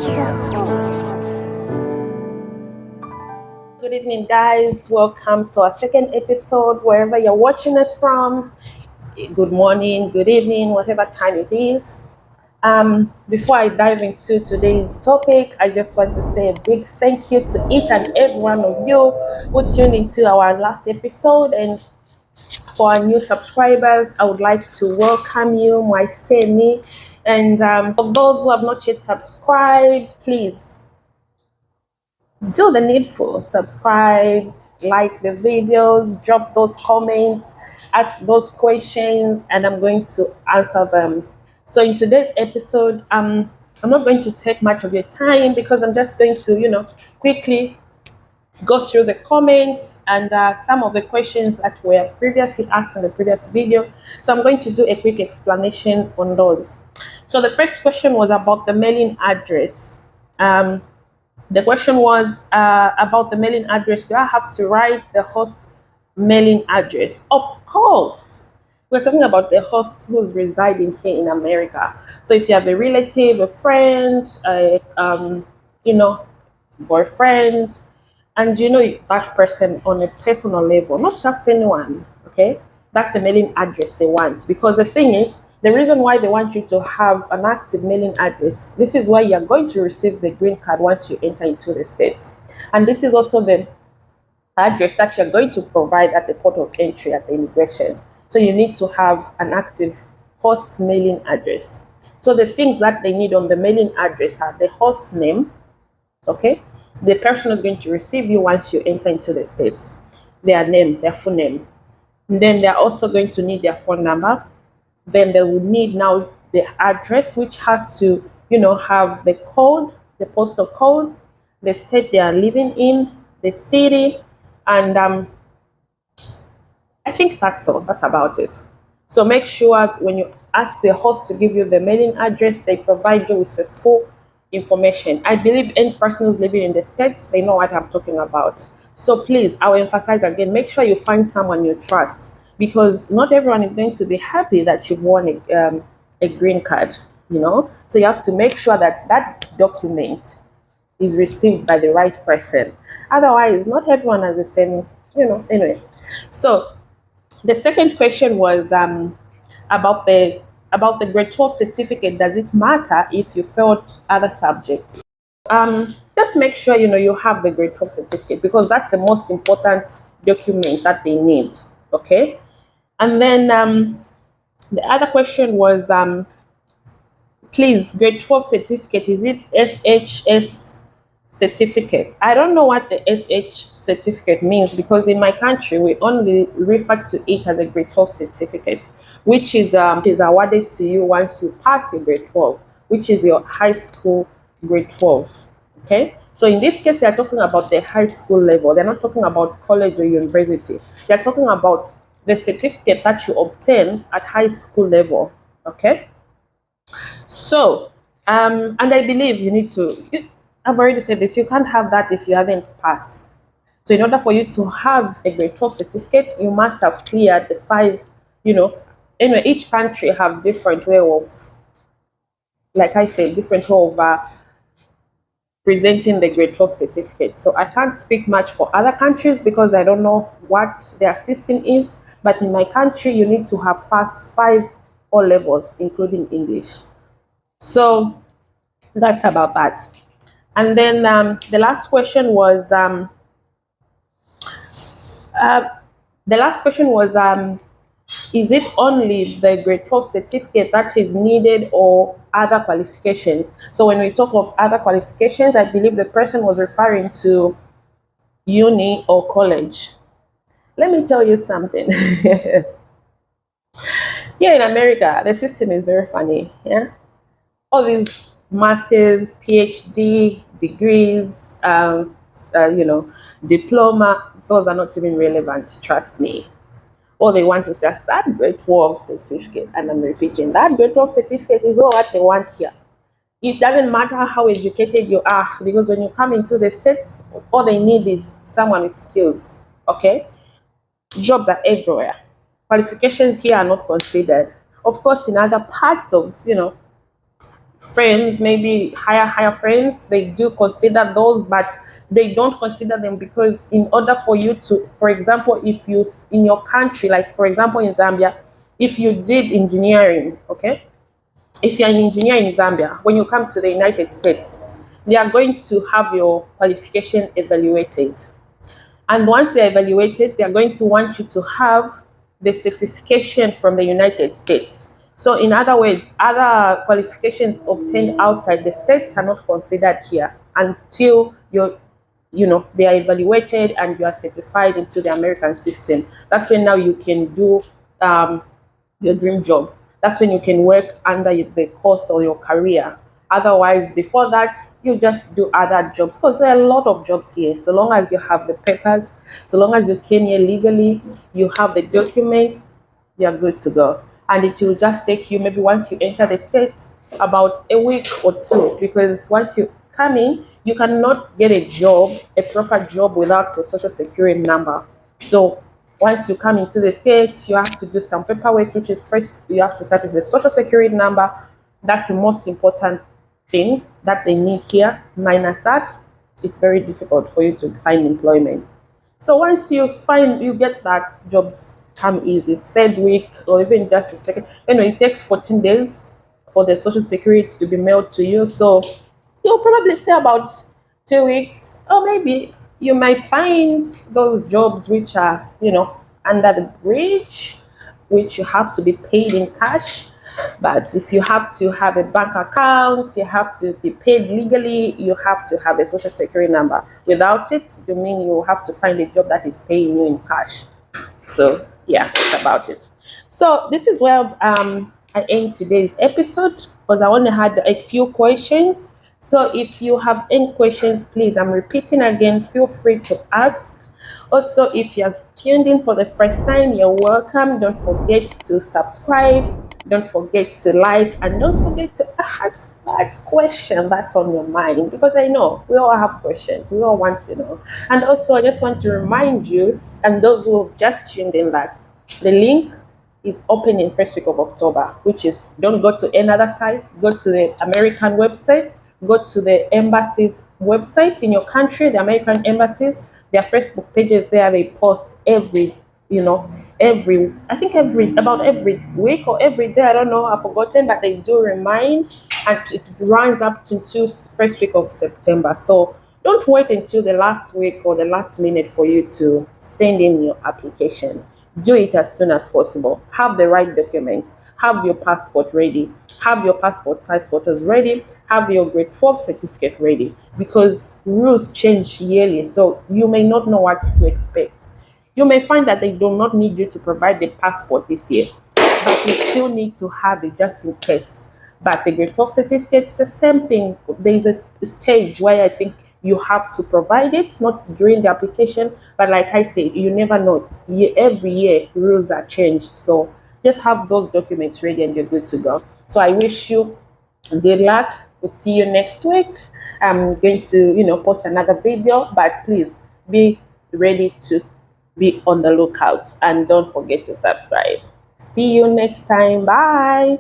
Good evening, guys. Welcome to our second episode, wherever you're watching us from. Good morning, good evening, whatever time it is. Before I dive into today's topic, I just want to say a big thank you to each and every one of you who tuned into our last episode. And for our new subscribers, I would like to welcome you, my Seni. And for those who have not yet subscribed, please do the needful. Subscribe, like the videos, drop those comments, ask those questions, and I'm going to answer them. So in today's episode, I'm not going to take much of your time because I'm just going to, quickly go through the comments and some of the questions that were previously asked in the previous video. So I'm going to do a quick explanation on those. So the first question was about the mailing address. The question was about the mailing address. Do I have to write the host mailing address? Of course. We're talking about the host who's residing here in America. So if you have a relative, a friend, boyfriend, and you know that person on a personal level, not just anyone, okay? That's the mailing address they want. Because the thing is, the reason why they want you to have an active mailing address, this is why you're going to receive the green card once you enter into the States. And this is also the address that you're going to provide at the port of entry at the immigration. So you need to have an active host mailing address. So the things that they need on the mailing address are the host name, okay? The person is going to receive you once you enter into the States, their name, their full name. And then they're also going to need their phone number. Then they will need now the address, which has to, have the code, the postal code, the state they are living in, the city, and I think that's all. That's about it. So make sure when you ask the host to give you the mailing address, they provide you with the full information. I believe any person who's living in the States, they know what I'm talking about. So please, I will emphasize again, make sure you find someone you trust, because not everyone is going to be happy that you've won a green card, So you have to make sure that that document is received by the right person. Otherwise, not everyone has the same, anyway. So the second question was about the grade 12 certificate. Does it matter if you failed other subjects? Just make sure you have the grade 12 certificate, because that's the most important document that they need. Okay. And then the other question was, please, grade 12 certificate, is it SHS certificate? I don't know what the SH certificate means, because in my country we only refer to it as a grade 12 certificate, which is awarded to you once you pass your grade 12, which is your high school grade 12. Okay, so in this case they are talking about the high school level. They're not talking about college or university. They're talking about the certificate that you obtain at high school level. Okay, so and I believe you need to, I've already said this, you can't have that if you haven't passed. So in order for you to have a grade 12 certificate, you must have cleared the five, anyway, each country have different way of, like I said, different way of presenting the grade 12 certificate. So I can't speak much for other countries because I don't know what their system is. But in my country, you need to have passed 5 O levels, including English. So that's about that. And then the last question was, is it only the grade 12 certificate that is needed, or other qualifications? So when we talk of other qualifications, I believe the person was referring to uni or college. Let me tell you something. Here in America, the system is very funny. Yeah, all these masters, PhD degrees, diploma, those are not even relevant. Trust me. All they want is just that grade 12 certificate. And I'm repeating, that grade 12 certificate is all what they want here. It doesn't matter how educated you are, because when you come into the States, all they need is someone with skills. Okay? Jobs are everywhere. Qualifications here are not considered. Of course, in other parts of, friends, maybe higher friends, they do consider those, but they don't consider them because in order for you to, for example, if you in your country, like for example in Zambia, if you did engineering, okay, if you're an engineer in Zambia, when you come to the United States, they are going to have your qualification evaluated. And once they're evaluated, they're going to want you to have the certification from the United States. So, in other words, other qualifications obtained outside the states are not considered here until they are evaluated and you are certified into the American system. That's when now you can do um, your dream job. That's when you can work under the course of your career. Otherwise, before that, you just do other jobs because there are a lot of jobs here. So long as you have the papers, so long as you came here legally, you have the document, you're good to go. And it will just take you maybe once you enter the state about a week or two because once you come in, you cannot get a job, a proper job without a social security number. So once you come into the states, you have to do some paperwork, which is first you have to start with the social security number. That's the most important thing that they need here. Minus that, it's very difficult for you to find employment. So once you get that, jobs come easy. Third week or even just a second, it takes 14 days for the social security to be mailed to you. So you'll probably stay about 2 weeks, or maybe you might find those jobs which are, under the bridge, which you have to be paid in cash. But if you have to have a bank account, you have to be paid legally, you have to have a social security number. Without it, you mean you have to find a job that is paying you in cash. So yeah, that's about it. So this is where I end today's episode because I only had a few questions. So if you have any questions, please, I'm repeating again, feel free to ask. Also, if you have tuned in for the first time, you're welcome. Don't forget to subscribe. Don't forget to like, and don't forget to ask that question that's on your mind because I know we all have questions. We all want to know. And also, I just want to remind you and those who have just tuned in that the link is open in first week of October, which is don't go to another site, go to the American website, go to the embassy's website in your country, the American embassies, their Facebook pages there, they post I think about every week or every day, I don't know, I've forgotten, but they do remind and it runs up to first week of September. So don't wait until the last week or the last minute for you to send in your application. Do it as soon as possible. Have the right documents. Have your passport ready. Have your passport size photos ready. Have your grade 12 certificate ready because rules change yearly. So you may not know what to expect. You may find that they do not need you to provide the passport this year, but you still need to have it just in case. But the grade 12 certificate is the same thing. There is a stage where I think you have to provide it, not during the application, but like I said, you never know. Every year, rules are changed. So just have those documents ready and you're good to go. So I wish you good luck. We'll see you next week. I'm going to, post another video, but please be ready to be on the lookout and don't forget to subscribe. See you next time. Bye.